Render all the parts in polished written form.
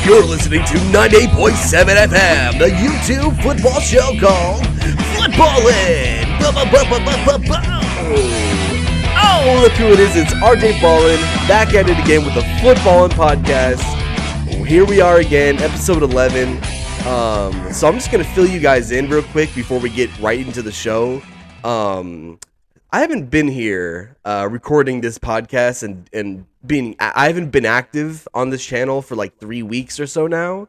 You're listening to 98.7 FM, the YouTube football show called Footballin'. Oh, look who it is. It's RJ Ballin, back at it again with the Footballin' podcast. Here we are again, episode 11. So I'm just going to fill you guys in real quick before we get right into the show. I haven't been here recording this podcast and I haven't been active on this channel for like 3 weeks or so now.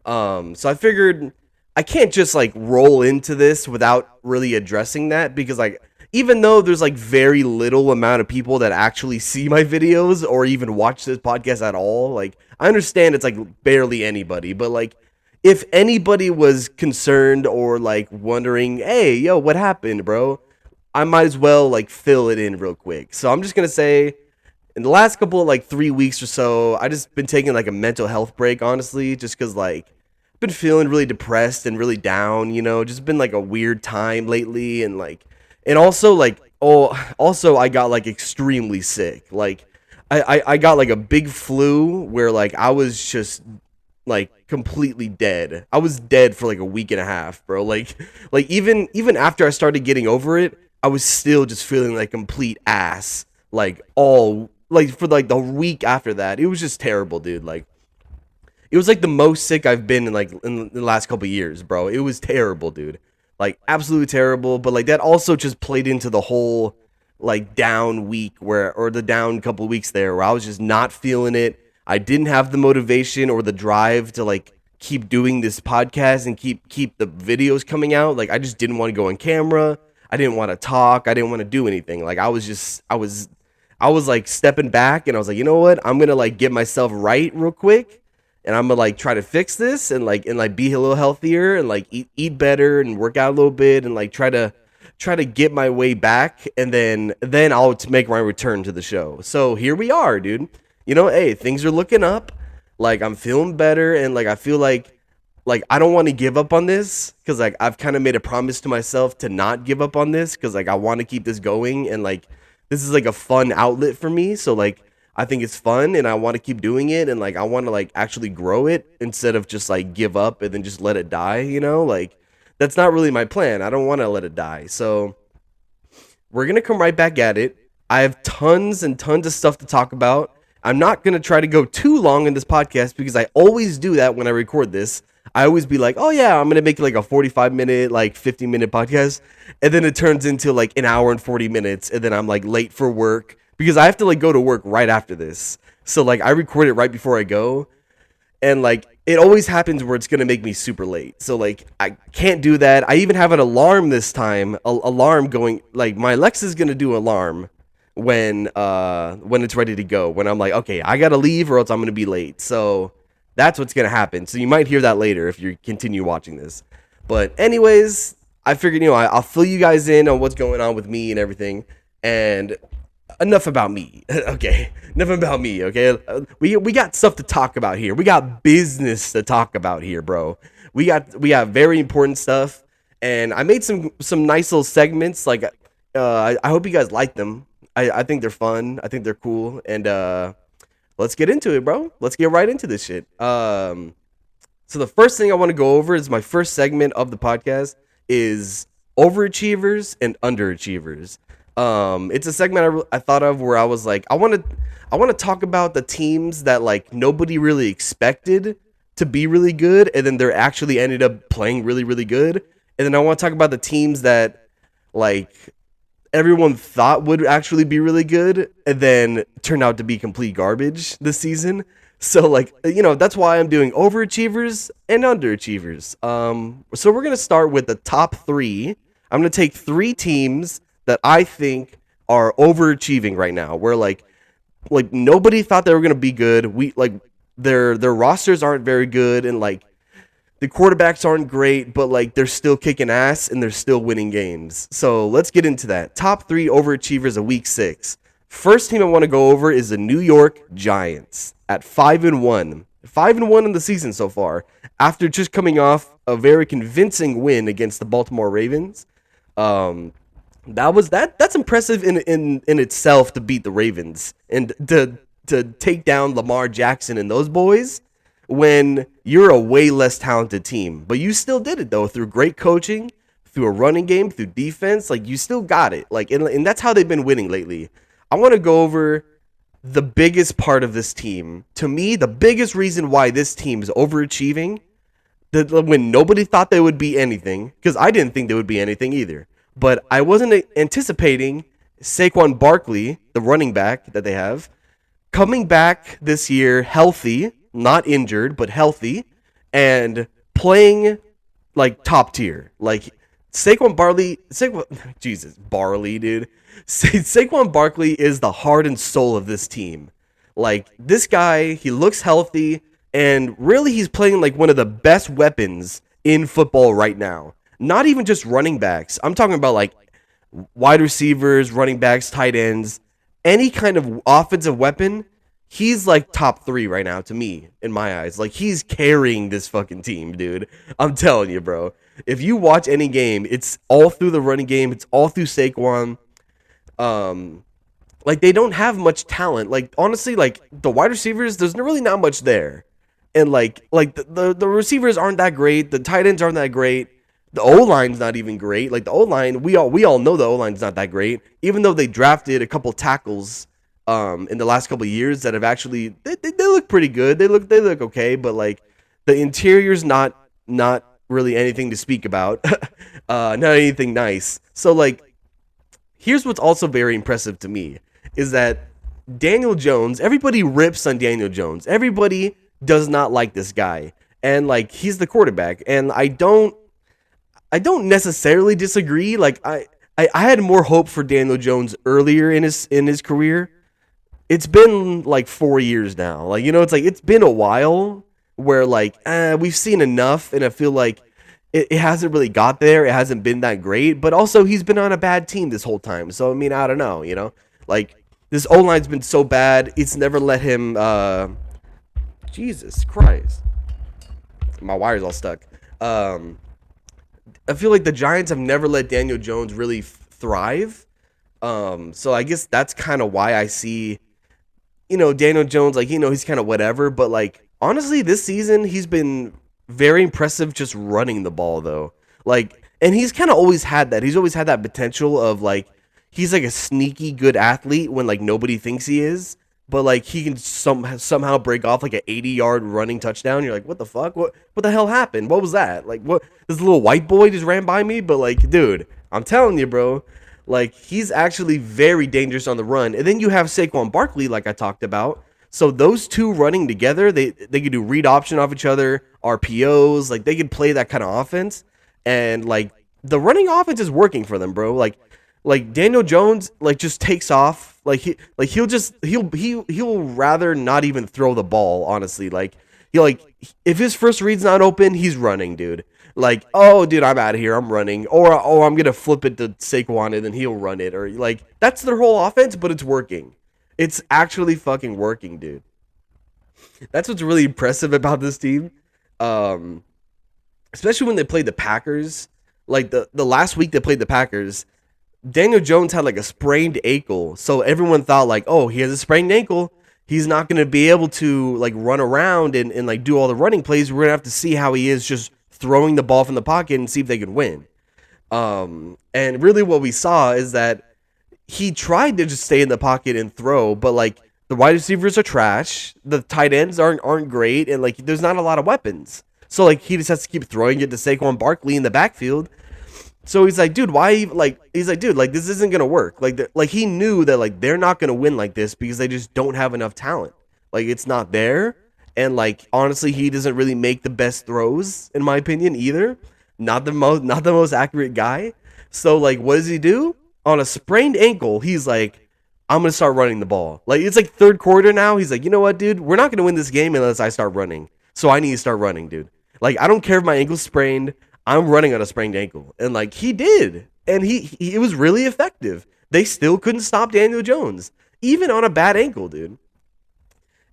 So I figured I can't just like roll into this without really addressing that, because like even though there's like very little amount of people that actually see my videos or even watch this podcast at all, like I understand it's like barely anybody, but like if anybody was concerned or like wondering, hey, yo, what happened, bro? I might as well like fill it in real quick. So I'm just going to say in the last couple of like 3 weeks or so, I just been taking like a mental health break, honestly, just because like I've been feeling really depressed and really down, you know, just been like a weird time lately. And also I got like extremely sick. Like I got like a big flu where like I was just like completely dead. I was dead for like a week and a half, bro. Like even after I started getting over it, I was still just feeling like complete ass, like all like for like the week after that. It was just terrible, dude. Like it was like the most sick I've been in the last couple of years, bro. It was terrible, dude. Like absolutely terrible. But like that also just played into the whole like down week or the down couple of weeks there where I was just not feeling it. I didn't have the motivation or the drive to like keep doing this podcast and keep the videos coming out. Like I just didn't want to go on camera. I didn't want to talk. I didn't want to do anything. Like I was like stepping back and I was like, you know what? I'm going to like get myself right real quick. And I'm going to like try to fix this and like be a little healthier and like eat better and work out a little bit and like try to get my way back. And then I'll make my return to the show. So here we are, dude. You know, hey, things are looking up. Like I'm feeling better and like I feel like I don't want to give up on this, because like I've kind of made a promise to myself to not give up on this, because like I want to keep this going and like this is like a fun outlet for me. So like I think it's fun and I want to keep doing it and like I want to like actually grow it instead of just like give up and then just let it die, you know? Like that's not really my plan. I don't want to let it die. So we're going to come right back at it. I have tons and tons of stuff to talk about. I'm not going to try to go too long in this podcast because I always do that when I record this. I always be like, oh yeah, I'm going to make like a 45-minute, like 50-minute podcast. And then it turns into like an hour and 40 minutes. And then I'm like late for work because I have to like go to work right after this. So like I record it right before I go. And like it always happens where it's going to make me super late. So like I can't do that. I even have an alarm this time, alarm going, like my Alexa's going to do alarm when it's ready to go, when I'm like, okay, I gotta leave or else I'm gonna be late. So that's what's gonna happen. So you might hear that later if you continue watching this. But anyways, I figured, you know, I'll fill you guys in on what's going on with me and everything. And enough about me. Okay, enough about me. Okay, we got stuff to talk about here. We got business to talk about here, bro. We got very important stuff. And I made some nice little segments. Like I hope you guys like them. I think they're fun. I think they're cool. And let's get into it, bro. Let's get right into this shit. So the first thing I want to go over is my first segment of the podcast is Overachievers and Underachievers. It's a segment I thought of where I was like, I want to talk about the teams that like nobody really expected to be really good, and then they're actually ended up playing really, really good. And then I want to talk about the teams that like everyone thought would actually be really good and then turned out to be complete garbage this season. So like, you know, that's why I'm doing overachievers and underachievers. So we're going to start with the top 3. I'm going to take 3 teams that I think are overachieving right now, where like nobody thought they were going to be good. We like their rosters aren't very good and like the quarterbacks aren't great, but like they're still kicking ass and they're still winning games. So let's get into that. Top 3 overachievers of week 6. First team I want to go over is the New York Giants at 5-1. 5-1 in the season so far, after just coming off a very convincing win against the Baltimore Ravens. That's impressive in itself to beat the Ravens and to take down Lamar Jackson and those boys when you're a way less talented team. But you still did it though through great coaching, through a running game, through defense. Like you still got it. Like and that's how they've been winning lately. I want to go over the biggest part of this team. To me, the biggest reason why this team is overachieving, when nobody thought they would be anything, because I didn't think they would be anything either. But I wasn't anticipating Saquon Barkley, the running back that they have, coming back this year healthy, not injured, but healthy, and playing like top tier. Like Barley, dude. Saquon Barkley is the heart and soul of this team. Like this guy, he looks healthy, and really he's playing like one of the best weapons in football right now. Not even just running backs. I'm talking about like wide receivers, running backs, tight ends, any kind of offensive weapon. He's like top 3 right now to me, in my eyes. Like he's carrying this fucking team, dude. I'm telling you, bro. If you watch any game, it's all through the running game. It's all through Saquon. Like they don't have much talent. Like honestly, like the wide receivers, there's really not much there. And like the receivers aren't that great. The tight ends aren't that great. The O-line's not even great. Like the O-line, we all know the O-line's not that great. Even though they drafted a couple tackles in the last couple of years that have actually they look pretty good. They look okay, but like the interior's not really anything to speak about. Not anything nice. So like here's what's also very impressive to me is that Daniel Jones, everybody rips on Daniel Jones. Everybody does not like this guy. And like he's the quarterback. And I don't necessarily disagree. Like I had more hope for Daniel Jones earlier in his career. It's been like 4 years now. Like, you know, it's like it's been a while where like we've seen enough, and I feel like it hasn't really got there. It hasn't been that great, but also he's been on a bad team this whole time. So I mean, I don't know, you know, like this O-line's been so bad. It's never let him. Jesus Christ, my wire's all stuck. I feel like the Giants have never let Daniel Jones really thrive. So I guess that's kind of why I see, you know, Daniel Jones, like, you know, he's kind of whatever. But like honestly, this season he's been very impressive just running the ball though. Like, and he's kind of always had that. He's always had that potential of like he's like a sneaky good athlete when like nobody thinks he is, but like he can somehow break off like an 80-yard running touchdown. You're like, what the fuck? What the hell happened? What was that? Like, what? This little white boy just ran by me? But like, dude, I'm telling you, bro, like he's actually very dangerous on the run. And then you have Saquon Barkley, like I talked about. So those two running together, they could do read option off each other, RPOs, like they could play that kind of offense. And like the running offense is working for them, bro. Like Daniel Jones like just takes off. He'll rather not even throw the ball, honestly. Like if his first read's not open, he's running, dude. Like, oh dude, I'm out of here, I'm running. Or I'm gonna flip it to Saquon and then he'll run it. Or like that's their whole offense, but it's working. It's actually fucking working, dude. That's what's really impressive about this team. Especially when they played the Packers. Like the last week they played the Packers, Daniel Jones had like a sprained ankle. So everyone thought like, oh, he has a sprained ankle. He's not going to be able to like run around and like do all the running plays. We're going to have to see how he is just throwing the ball from the pocket and see if they can win. And really what we saw is that he tried to just stay in the pocket and throw, but like the wide receivers are trash. The tight ends aren't great. And like, there's not a lot of weapons. So like he just has to keep throwing it to Saquon Barkley in the backfield. So he's like, dude, why? He's like, dude, like this isn't gonna work. Like he knew that like they're not gonna win like this because they just don't have enough talent. Like it's not there, and like honestly, he doesn't really make the best throws in my opinion either. Not the most accurate guy. So like, what does he do? On a sprained ankle, he's like, I'm gonna start running the ball. Like it's like third quarter now. He's like, you know what, dude, we're not gonna win this game unless I start running. So I need to start running, dude. Like I don't care if my ankle's sprained. I'm running on a sprained ankle. And like he did. And it was really effective. They still couldn't stop Daniel Jones, even on a bad ankle, dude.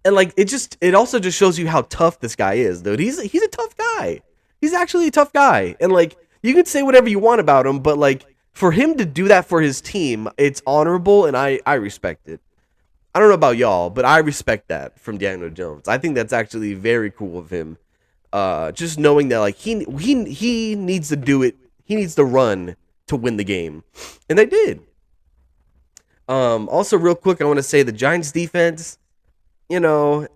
And like it also just shows you how tough this guy is, dude. He's a tough guy. He's actually a tough guy. And like you can say whatever you want about him, but like for him to do that for his team, it's honorable and I respect it. I don't know about y'all, but I respect that from Daniel Jones. I think that's actually very cool of him. Just knowing that like he needs to do it. He needs to run to win the game, and they did. Also, real quick, I want to say the Giants defense. You know,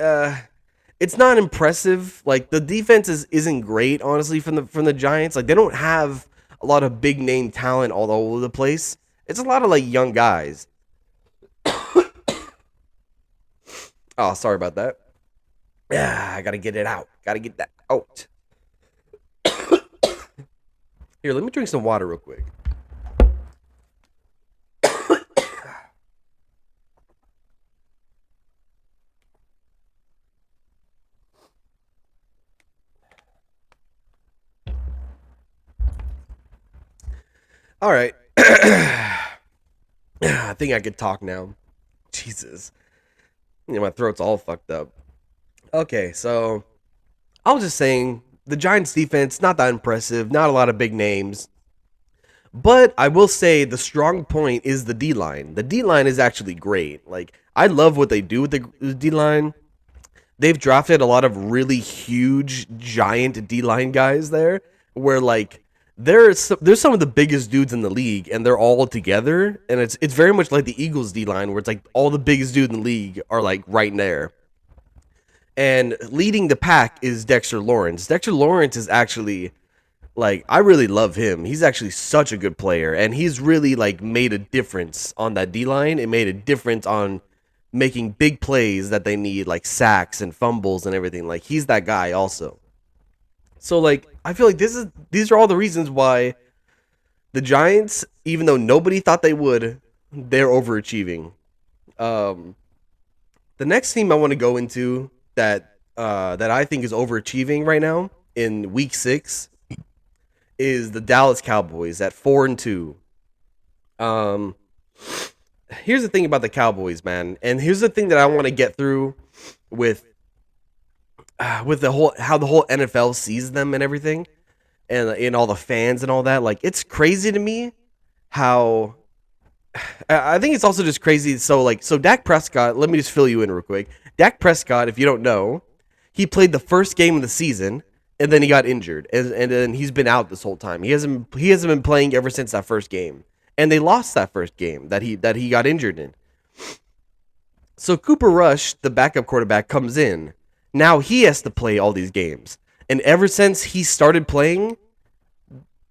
it's not impressive. Like the defense isn't great, honestly, from the Giants. Like they don't have a lot of big name talent all over the place. It's a lot of like young guys. Oh, sorry about that. Yeah, I gotta get it out. Gotta get that out. Here, let me drink some water real quick. All right. I think I could talk now. Jesus. My throat's all fucked up. Okay, so I was just saying the Giants defense, not that impressive, not a lot of big names. But I will say the strong point is the D line. The D line is actually great. Like, I love what they do with the D line. They've drafted a lot of really huge, giant D line guys there, where like there's some of the biggest dudes in the league, and they're all together, and it's very much like the Eagles D line, where it's like all the biggest dudes in the league are like right there. And leading the pack is Dexter Lawrence. Dexter Lawrence is actually like I really love him. He's actually such a good player, and he's really like made a difference on that D line. It made a difference on making big plays that they need, like sacks and fumbles and everything. Like he's that guy also. So like I feel like these are all the reasons why the Giants, even though nobody thought they would, they're overachieving. The next team I want to go into that I think is overachieving right now in Week 6 is the Dallas Cowboys at 4-2. Here's the thing about the Cowboys, man, and here's the thing that I want to get through with the whole how the whole NFL sees them and everything, and all the fans and all that. Like it's crazy to me how I think it's also just crazy. So Dak Prescott. Let me just fill you in real quick. Dak Prescott, if you don't know, he played the first game of the season. And then he got injured, and then he's been out this whole time. He hasn't been playing ever since that first game, and they lost that first game that he got injured in. So Cooper Rush, the backup quarterback, comes in. Now he has to play all these games, and ever since he started playing,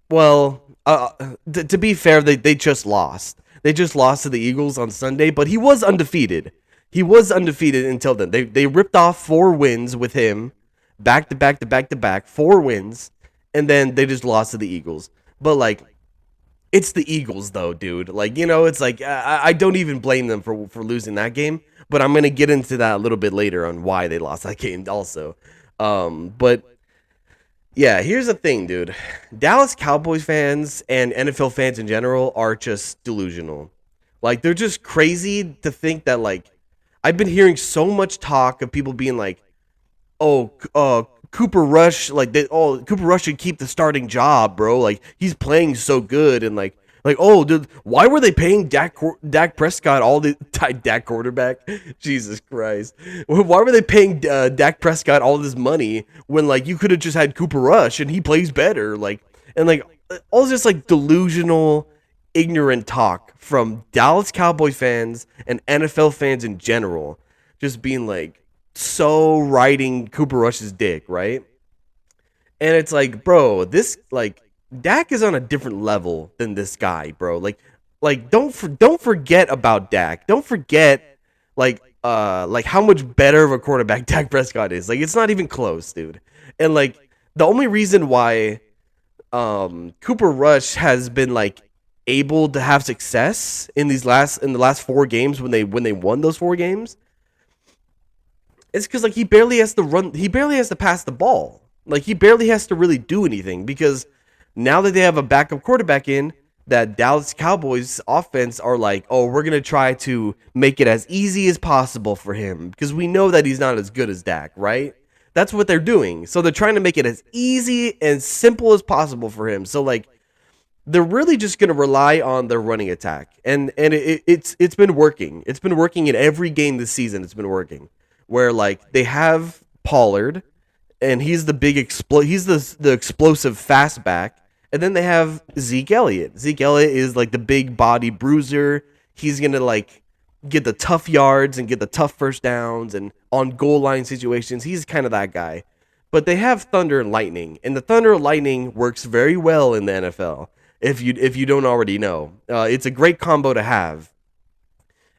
well, to be fair, they just lost. They just lost to the Eagles on Sunday, but he was undefeated. He was undefeated until then. They ripped off 4 wins with him. Back to back, 4 wins, and then they just lost to the Eagles. But like, it's the Eagles though, dude. Like, you know, it's like I don't even blame them for losing that game. But I'm gonna get into that a little bit later on why they lost that game also. But yeah, here's the thing, dude. Dallas Cowboys fans and NFL fans in general are just delusional. Like they're just crazy to think that like I've been hearing so much talk of people being like, Cooper Rush, Cooper Rush should keep the starting job, bro. Like he's playing so good, and like, dude, why were they paying Dak Prescott all the Dak quarterback? Jesus Christ, why were they paying Dak Prescott all this money when like you could have just had Cooper Rush and he plays better, like, and like all this like delusional, ignorant talk from Dallas Cowboy fans and NFL fans in general, just being like. So riding Cooper Rush's dick, right? And it's like, bro, this like Dak is on a different level than this guy, bro. Like don't forget about Dak. Don't forget like how much better of a quarterback Dak Prescott is. Like it's not even close, dude. And like the only reason why Cooper Rush has been like able to have success in the last 4 games when they won those 4 games. It's because like he barely has to pass the ball. Like he barely has to really do anything because now that they have a backup quarterback in, that Dallas Cowboys offense are like, oh, we're gonna try to make it as easy as possible for him because we know that he's not as good as Dak, right? That's what they're doing. So they're trying to make it as easy and simple as possible for him. So like they're really just going to rely on their running attack, and it's been working. It's been working in every game this season. It's been working where like they have Pollard, and he's the he's the explosive fast back, and then they have Zeke Elliott. Zeke Elliott is like the big body bruiser. He's gonna like get the tough yards and get the tough first downs and on goal line situations. He's kind of that guy. But they have Thunder and Lightning, and the Thunder and Lightning works very well in the NFL. If you don't already know, it's a great combo to have.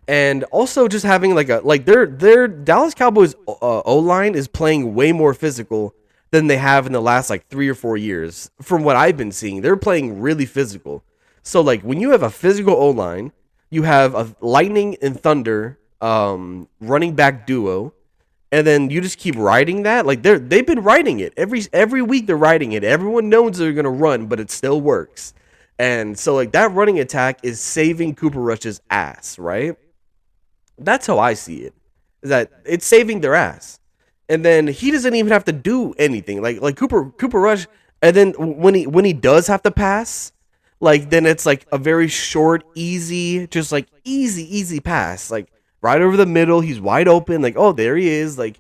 And also just having like their Dallas Cowboys O line is playing way more physical than they have in the last like 3 or 4 years. From what I've been seeing, they're playing really physical. So like when you have a physical O line, you have a Lightning and Thunder running back duo, and then you just keep riding that. Like they've been riding it every week. They're riding it. Everyone knows they're gonna run, but it still works. And so like that running attack is saving Cooper Rush's ass, right? That's how I see it. Is that it's saving their ass. And then he doesn't even have to do anything. Like Cooper Rush, and then when he does have to pass, like then it's like a very short, easy, just like easy pass. Like right over the middle, he's wide open, like, oh, there he is. Like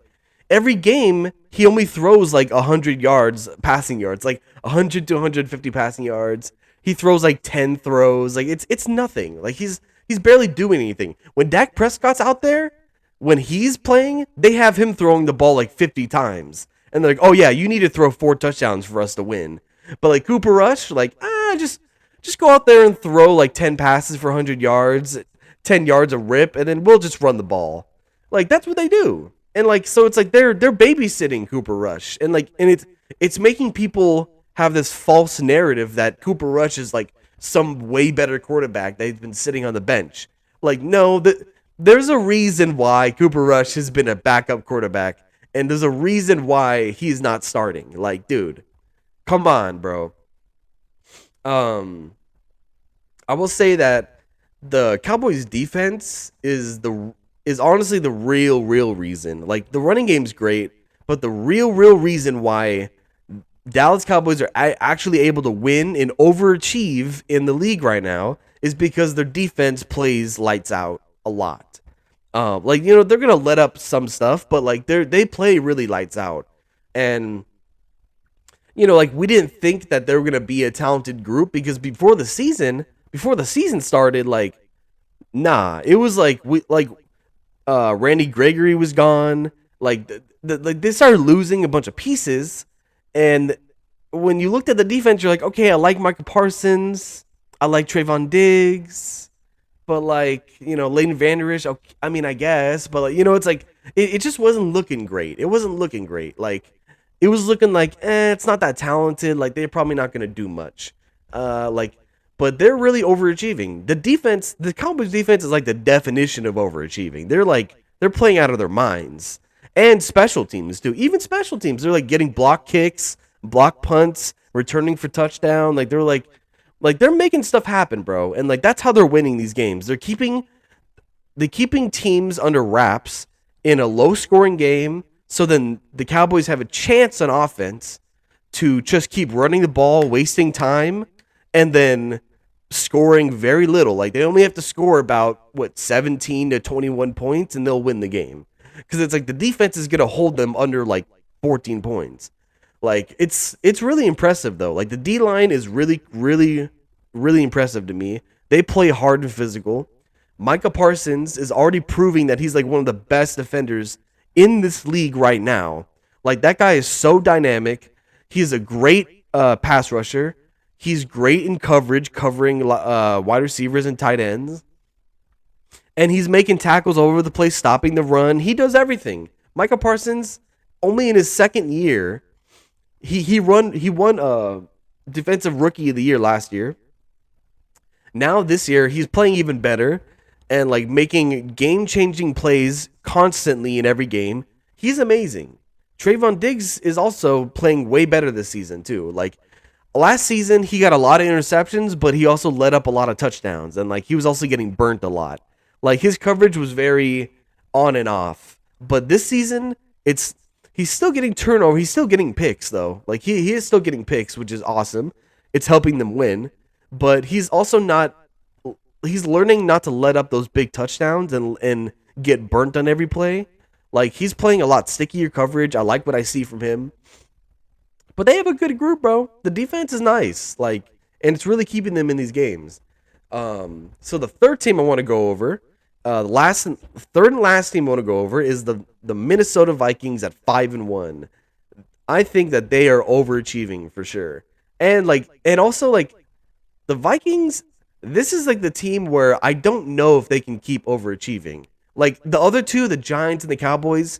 every game, he only throws like 100 yards, passing yards, like 100 to 150 passing yards. He throws like 10 throws. Like it's nothing. Like he's barely doing anything. When Dak Prescott's out there, when he's playing, they have him throwing the ball like 50 times. And they're like, oh yeah, you need to throw 4 touchdowns for us to win. But like Cooper Rush, like, just go out there and throw like 10 passes for 100 yards, 10 yards a rip, and then we'll just run the ball. Like that's what they do. And like so it's like they're babysitting Cooper Rush. And like it's making people have this false narrative that Cooper Rush is like some way better quarterback that's been sitting on the bench. Like no, there's a reason why Cooper Rush has been a backup quarterback, and there's a reason why he's not starting. Like, dude, come on, bro. Um, I will say that the Cowboys defense is honestly the real reason. Like the running game's great, but the real reason why Dallas Cowboys are actually able to win and overachieve in the league right now is because their defense plays lights out a lot. Like they're gonna let up some stuff, but like they play really lights out, and like we didn't think that they were gonna be a talented group because before the season started, like nah, it was like Randy Gregory was gone, like they started losing a bunch of pieces, and when you looked at the defense, you're like, okay, I like Micah Parsons, I like Trayvon Diggs. But like, Leighton Vander Esch, okay, I mean, I guess, but like, it's like it just wasn't looking great. It wasn't looking great. Like it was looking like, it's not that talented. Like they're probably not gonna do much. But they're really overachieving. The Cowboys defense is like the definition of overachieving. They're playing out of their minds. And special teams too. Even special teams, they're like getting block kicks, block punts, returning for touchdown. Like they're making stuff happen, bro. And like that's how they're winning these games. They're keeping teams under wraps in a low scoring game, so then the Cowboys have a chance on offense to just keep running the ball, wasting time, and then scoring very little. Like they only have to score about 17 to 21 points and they'll win the game. Cuz it's like the defense is going to hold them under like 14 points. Like it's really impressive though. Like the D line is really impressive to me. They play hard and physical. Micah Parsons is already proving that he's like one of the best defenders in this league right now. Like that guy is so dynamic. He's a great pass rusher. He's great in coverage, covering wide receivers and tight ends. And he's making tackles all over the place, stopping the run. He does everything. Micah Parsons, only in his second year, he won defensive rookie of the year last year. Now this year he's playing even better and like making game-changing plays constantly in every game. He's amazing. Trayvon Diggs is also playing way better this season too. Like last season he got a lot of interceptions, but he also let up a lot of touchdowns, and like he was also getting burnt a lot. Like his coverage was very on and off. But this season he's still getting turnover. He's still getting picks though. Like he is still getting picks, which is awesome. It's helping them win. but he's also not. He's learning not to let up those big touchdowns and get burnt on every play. Like he's playing a lot stickier coverage. I like what I see from him. But they have a good group, bro. The defense is nice, like, and it's really keeping them in these games. So the third team I want to go over, third and last team I want to go over is the Minnesota Vikings at 5-1. I think that they are overachieving for sure, and also like the Vikings. This is like the team where I don't know if they can keep overachieving. Like the other two, the Giants and the Cowboys,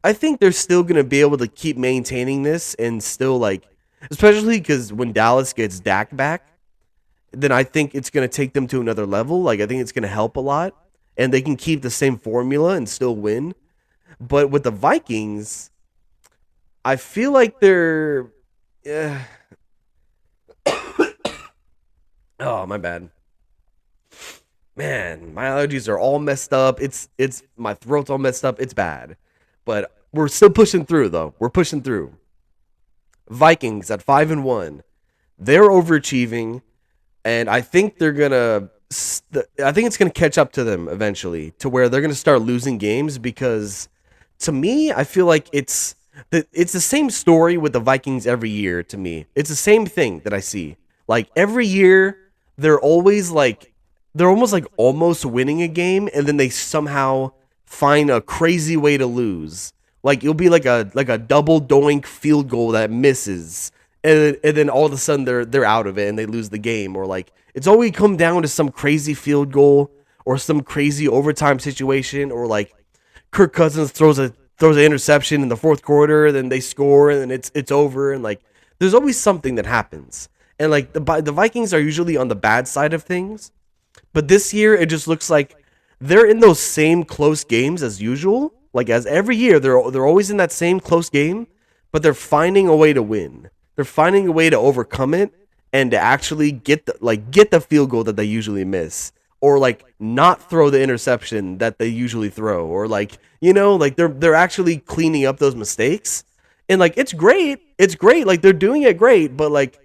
I think they're still going to be able to keep maintaining this and still like, especially because when Dallas gets Dak back, then I think it's going to take them to another level. Like, I think it's going to help a lot and they can keep the same formula and still win. But with the Vikings, I feel like they're, yeah. Oh, my bad. Man, my allergies are all messed up. It's my throat's all messed up. It's bad. But we're still pushing through though. We're pushing through. Vikings at 5-1. They're overachieving and I think they're going to I think it's going to catch up to them eventually to where they're going to start losing games because to me, I feel like it's the same story with the Vikings every year to me. It's the same thing that I see. Like every year they're always like they're almost like almost winning a game and then they somehow find a crazy way to lose. Like it'll be like a double doink field goal that misses. And then all of a sudden they're out of it and they lose the game. Or like it's always come down to some crazy field goal or some crazy overtime situation or like Kirk Cousins throws an interception in the fourth quarter, then they score and then it's over and like there's always something that happens. And like the Vikings are usually on the bad side of things. But this year, it just looks like they're in those same close games as usual. Like as every year, they're always in that same close game, but they're finding a way to win. They're finding a way to overcome it and to actually get the field goal that they usually miss, or like not throw the interception that they usually throw, or like like they're actually cleaning up those mistakes. And like it's great, like they're doing it great, but like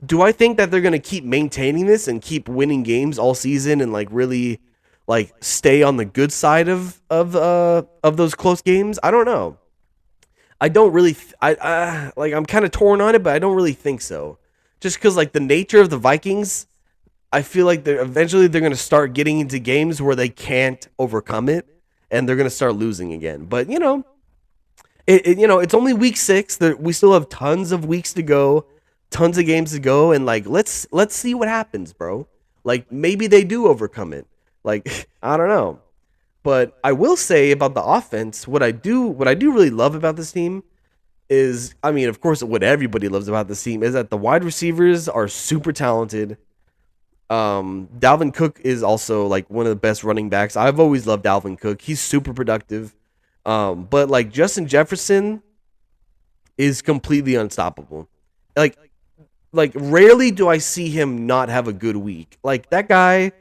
do I think that they're going to keep maintaining this and keep winning games all season and like really like stay on the good side of those close games? I don't know. I don't really like I'm kind of torn on it, but I don't really think so. Just cuz like the nature of the Vikings, I feel like they're going to start getting into games where they can't overcome it and they're going to start losing again. But it's only week 6. We still have tons of weeks to go. Tons of games to go, and like let's see what happens, bro. Like maybe they do overcome it. Like I don't know, but I will say about the offense, what I do really love about this team is, I mean, of course, what everybody loves about this team is that the wide receivers are super talented. Dalvin Cook is also like one of the best running backs. I've always loved Dalvin Cook. He's super productive. But like Justin Jefferson is completely unstoppable. Like rarely do I see him not have a good week. Like that guy,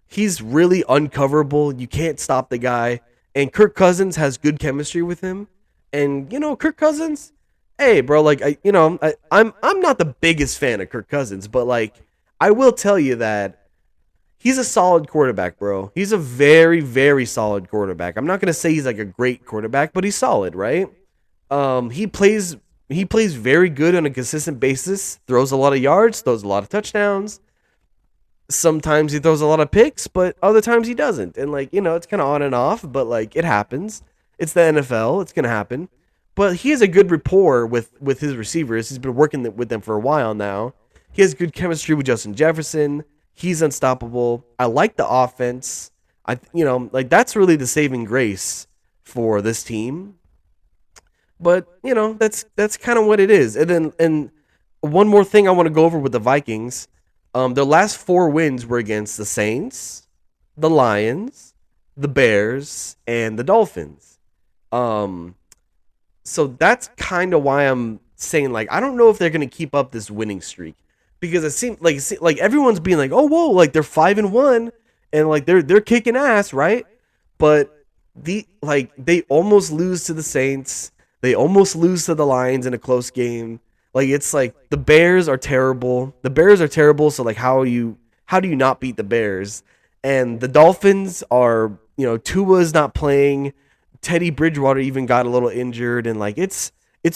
he's really uncoverable. You can't stop the guy. And Kirk Cousins has good chemistry with him. And Kirk Cousins, hey, bro, like I'm not the biggest fan of Kirk Cousins, but like I will tell you that he's a solid quarterback, bro. He's a very, very solid quarterback. I'm not gonna say he's like a great quarterback, but he's solid, right? He plays very good on a consistent basis, throws a lot of yards, throws a lot of touchdowns. Sometimes he throws a lot of picks, but other times he doesn't. And like, it's kind of on and off, but like it happens. It's the NFL. It's going to happen. But he has a good rapport with his receivers. He's been working with them for a while now. He has good chemistry with Justin Jefferson. He's unstoppable. I like the offense. Like that's really the saving grace for this team. But, that's kind of what it is. And one more thing I want to go over with the Vikings. Their last 4 wins were against the Saints, the Lions, the Bears, and the Dolphins. So that's kind of why I'm saying, like, I don't know if they're going to keep up this winning streak. Because it seems like everyone's being like, oh, whoa, like they're 5-1 and like they're kicking ass, right? But they almost lose to the Saints. They almost lose to the Lions in a close game. Like it's like the Bears are terrible. The Bears are terrible. So like how do you not beat the Bears? And the Dolphins are, Tua's not playing. Teddy Bridgewater even got a little injured, and like it's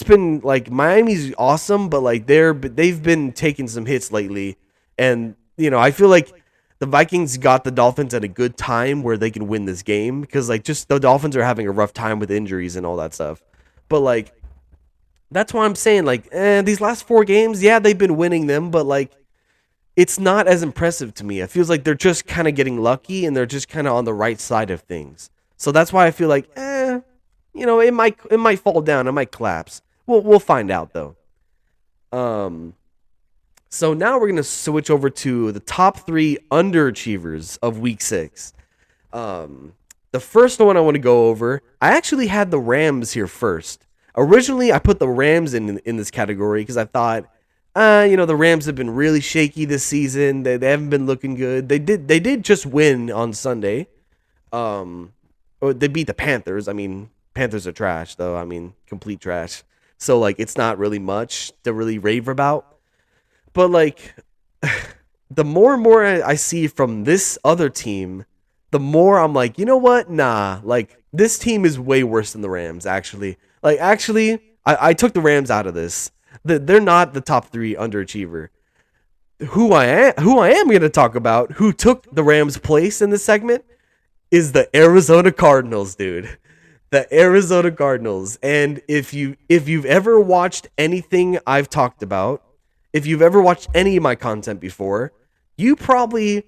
been like Miami's awesome, but like they've been taking some hits lately, and I feel like the Vikings got the Dolphins at a good time where they can win this game because like just the Dolphins are having a rough time with injuries and all that stuff, but like that's why I'm saying like these last 4 games, yeah, they've been winning them, but like it's not as impressive to me. It feels like they're just kind of getting lucky and they're just kind of on the right side of things. So that's why I feel like, it might fall down, it might collapse. We'll find out though. So now we're gonna switch over to the top 3 underachievers of Week 6. The first one I want to go over, I actually had the Rams here first. Originally, I put the Rams in this category because I thought, the Rams have been really shaky this season. They haven't been looking good. They did just win on Sunday. Or they beat the Panthers. I mean, Panthers are trash though. I mean, complete trash. So like, it's not really much to really rave about. But like, the more and more I see from this other team, the more I'm like, you know what? Nah, like this team is way worse than the Rams. Actually, I took the Rams out of this. They're not the top 3 underachiever. Who I am going to talk about, who took the Rams' place in this segment, is the Arizona Cardinals, dude. The Arizona Cardinals. And if you've ever watched anything I've talked about, if you've ever watched any of my content before, you probably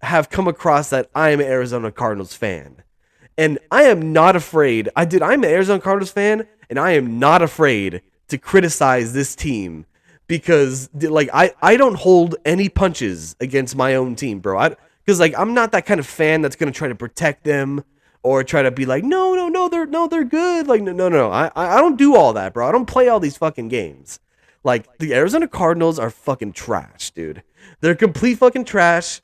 have come across that I am an Arizona Cardinals fan. And I am not afraid. I'm an Arizona Cardinals fan, and I am not afraid to criticize this team because like I don't hold any punches against my own team, bro. Because like I'm not that kind of fan that's gonna try to protect them or try to be like, no, they're good. Like no. I don't do all that, bro. I don't play all these fucking games. Like the Arizona Cardinals are fucking trash, dude. They're complete fucking trash.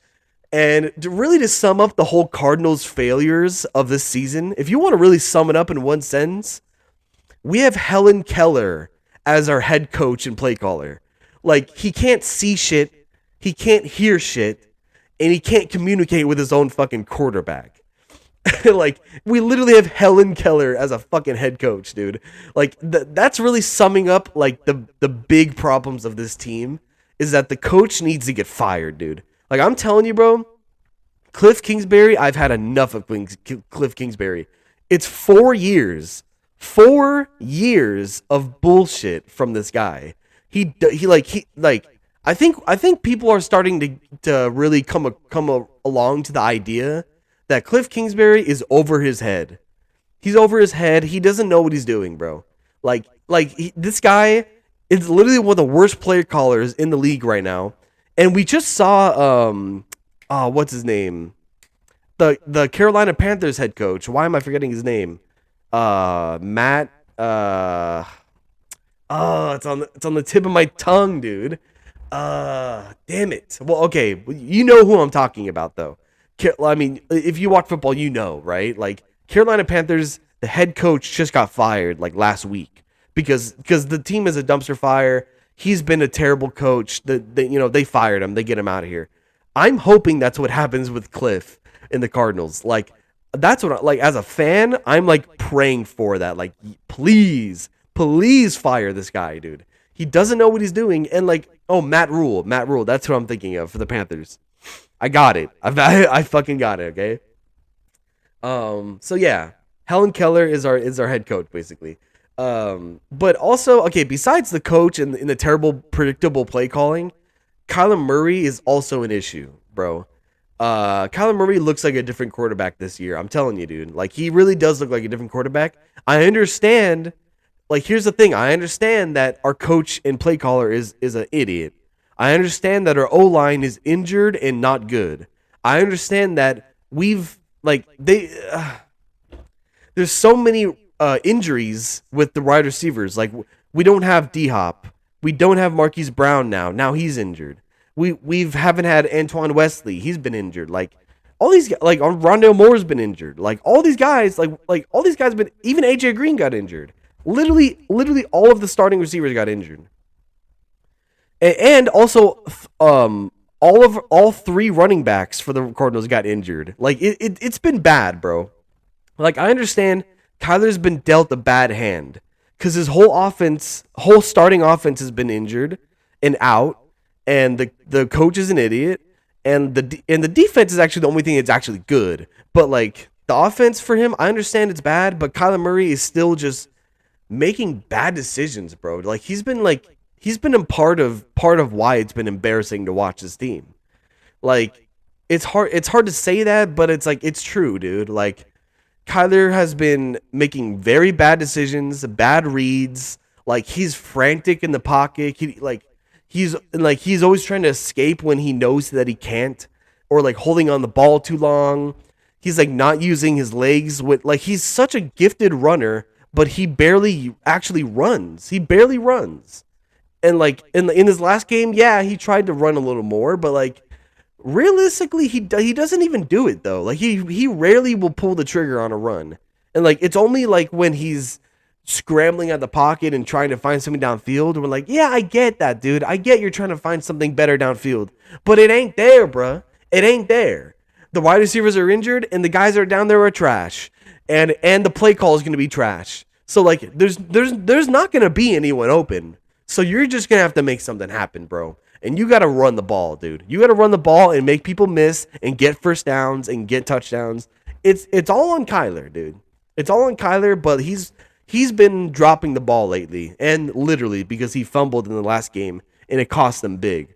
And to sum up the whole Cardinals failures of this season, if you want to really sum it up in one sentence, we have Helen Keller as our head coach and play caller. Like, he can't see shit, he can't hear shit, and he can't communicate with his own fucking quarterback. Like, we literally have Helen Keller as a fucking head coach, dude. Like, that's really summing up, like, the big problems of this team, is that the coach needs to get fired, dude. Like, I'm telling you, bro, Cliff Kingsbury, I've had enough of Cliff Kingsbury. It's 4 years. 4 years of bullshit from this guy. I think people are starting to really come along to the idea that Cliff Kingsbury is over his head. He's over his head. He doesn't know what he's doing, bro. This guy is literally one of the worst player callers in the league right now. And we just saw what's his name? The Carolina Panthers head coach. Why am I forgetting his name? Matt. It's on the tip of my tongue, dude. Damn it. Well, okay, you know who I'm talking about, though. I mean, if you watch football, you know, right? Like Carolina Panthers, the head coach just got fired like last week because the team is a dumpster fire. He's been a terrible coach. They fired him. They get him out of here. I'm hoping that's what happens with Cliff in the Cardinals. Like, that's what, as a fan, I'm like praying for that. Like, please fire this guy, dude. He doesn't know what he's doing. And like, Matt Rule. That's who I'm thinking of for the Panthers. I got it. I fucking got it. Okay. So yeah, Helen Keller is our head coach basically. But also, okay, besides the coach and the terrible predictable play calling, Kyler Murray is also an issue, bro. Kyler Murray looks like a different quarterback this year. I'm telling you, dude. Like, he really does look like a different quarterback. I understand. Like, here's the thing. I understand that our coach and play caller is an idiot. I understand that our O-line is injured and not good. I understand that there's so many injuries with the wide receivers. Like, we don't have D-Hop. We don't have Marquise Brown now. Now he's injured. We haven't had Antoine Wesley. He's been injured. Like, all these guys, like Rondale Moore's been injured. Like, all these guys, like all these guys been, even AJ Green got injured. Literally all of the starting receivers got injured. And also, all three running backs for the Cardinals got injured. Like it's been bad, bro. Like I understand Kyler's been dealt a bad hand because his whole starting offense has been injured and out, and the coach is an idiot, and the defense is actually the only thing that's actually good. But like the offense for him, I understand it's bad, but Kyler Murray is still just making bad decisions, bro. He's been a part of why it's been embarrassing to watch this team. Like it's hard to say that, but it's like it's true, dude. Like Kyler has been making very bad decisions, bad reads. Like he's frantic in the pocket. He's always trying to escape when he knows that he can't, or like holding on the ball too long. He's like not using his legs with like he's such a gifted runner, but he barely actually runs. He barely runs. And like in his last game, yeah, he tried to run a little more, but like realistically, he doesn't even do it though. Like he rarely will pull the trigger on a run, and like it's only like when he's scrambling at the pocket and trying to find something downfield. We're like, yeah, I get that, dude. I get you're trying to find something better downfield, but it ain't there, bruh. It ain't there. The wide receivers are injured, and the guys that are down there are trash, and the play call is going to be trash. So like, there's not going to be anyone open. So you're just gonna have to make something happen, bro. And you gotta run the ball, dude. You gotta run the ball and make people miss and get first downs and get touchdowns. It's all on Kyler, dude. It's all on Kyler, but he's been dropping the ball lately, and literally because he fumbled in the last game and it cost them big.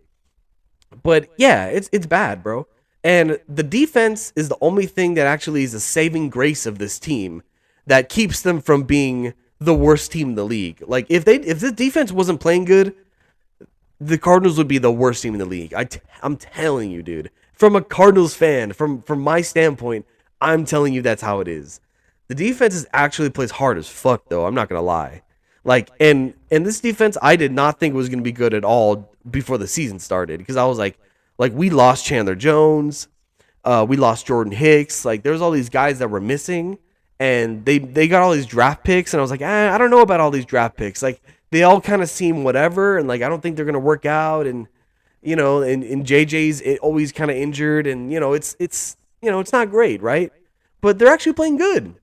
But yeah, it's bad, bro. And the defense is the only thing that actually is a saving grace of this team that keeps them from being the worst team in the league. Like if the defense wasn't playing good, the Cardinals would be the worst team in the league. I'm telling you, dude. From a Cardinals fan, from my standpoint, I'm telling you that's how it is. The defense actually plays hard as fuck, though. I'm not gonna lie. Like and this defense, I did not think was gonna be good at all before the season started because I was like we lost Chandler Jones, we lost Jordan Hicks. Like there's all these guys that were missing, and they got all these draft picks, and I was like, I don't know about all these draft picks. Like they all kind of seem whatever, and like I don't think they're gonna work out, and and JJ's always kind of injured, and it's not great, right? But they're actually playing good,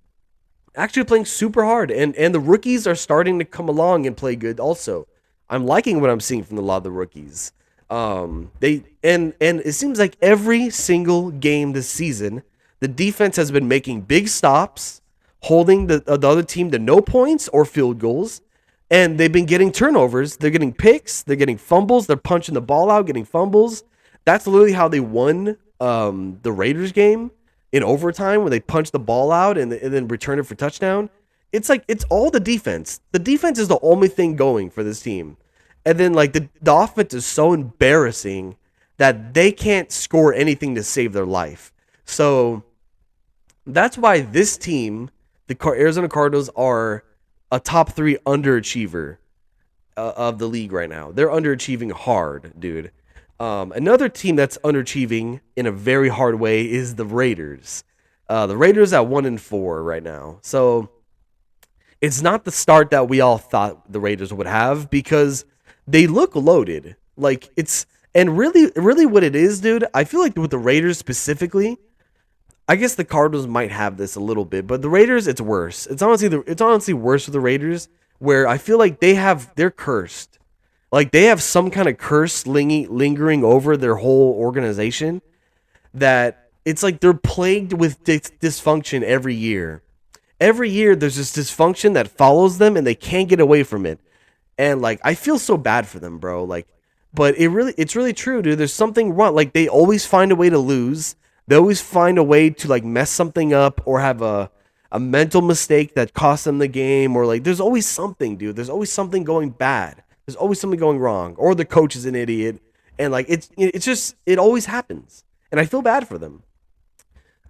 actually playing super hard, and the rookies are starting to come along and play good. Also, I'm liking what I'm seeing from a lot of the rookies. They and it seems like every single game this season, the defense has been making big stops, holding the other team to no points or field goals, and they've been getting turnovers. They're getting picks. They're getting fumbles. They're punching the ball out, getting fumbles. That's literally how they won the Raiders game in overtime, when they punched the ball out and then returned it for touchdown. It's like it's all the defense. The defense is the only thing going for this team. And then like the offense is so embarrassing that they can't score anything to save their life. So that's why this team, the Arizona Cardinals, are a top 3 underachiever of the league right now. They're underachieving hard, dude. Another team that's underachieving in a very hard way is the Raiders. The Raiders at 1-4 right now. So it's not the start that we all thought the Raiders would have, because they look loaded. Like and really what it is, dude, I feel like with the Raiders specifically, I guess the Cardinals might have this a little bit, but the Raiders, it's worse. It's honestly worse for the Raiders, where I feel like they're cursed. Like they have some kind of curse lingering over their whole organization, that it's like they're plagued with dysfunction every year. Every year there's this dysfunction that follows them and they can't get away from it. And like I feel so bad for them, bro. Like, but it's really true, dude. There's something wrong. Like they always find a way to lose. They always find a way to like mess something up or have a mental mistake that costs them the game, or like there's always something, dude. There's always something going bad. There's always something going wrong, or the coach is an idiot, and like it's just it always happens, and I feel bad for them.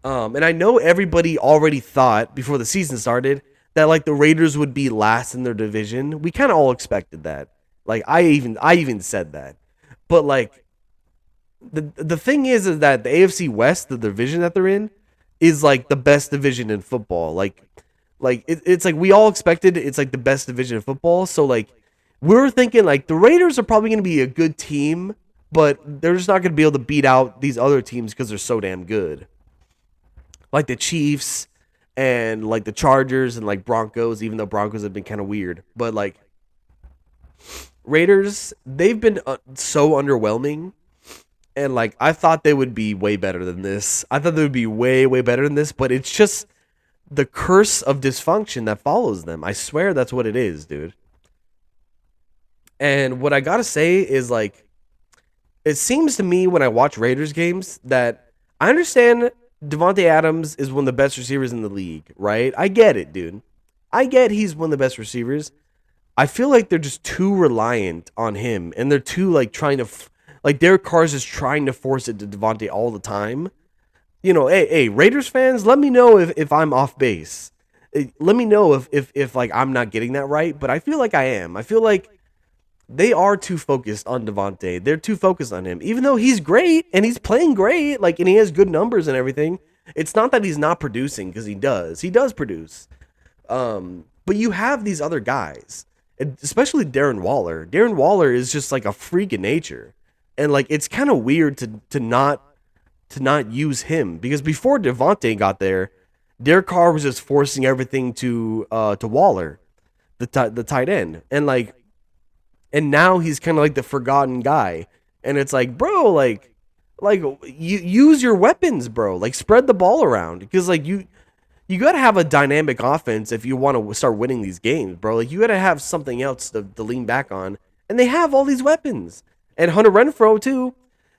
And I know everybody already thought before the season started that like the Raiders would be last in their division. We kind of all expected that. Like I even said that, but like the thing is that the AFC West, the division that they're in, is like the best division in football. Like it's like we all expected it's like the best division in football. So like we were thinking like the Raiders are probably going to be a good team, but they're just not going to be able to beat out these other teams because they're so damn good. Like the Chiefs and like the Chargers and like Broncos, even though Broncos have been kind of weird. But like Raiders, they've been so underwhelming. And like I thought they would be way better than this. I thought they would be way, way better than this, but it's just the curse of dysfunction that follows them. I swear that's what it is, dude. And what I gotta say is like, it seems to me when I watch Raiders games that I understand Devontae Adams is one of the best receivers in the league, right? I get it, dude. I get he's one of the best receivers. I feel like they're just too reliant on him, and they're too like trying to, like Derek Carr's just trying to force it to Devontae all the time. You know, hey, Raiders fans, let me know if I'm off base. Let me know if like I'm not getting that right, but I feel like I am. I feel like they are too focused on Devontae. They're too focused on him. Even though he's great and he's playing great, like and he has good numbers and everything. It's not that he's not producing because he does. He does produce. But you have these other guys, especially Darren Waller. Darren Waller is just like a freak of nature. And like it's kind of weird to not use him because before Devontae got there, Derek Carr was just forcing everything to Waller, the tight end, and now he's kind of like the forgotten guy, and it's like, bro, like you use your weapons, bro, like spread the ball around because like you got to have a dynamic offense if you want to start winning these games, bro. Like you got to have something else to lean back on, and they have all these weapons, and Hunter Renfrow too.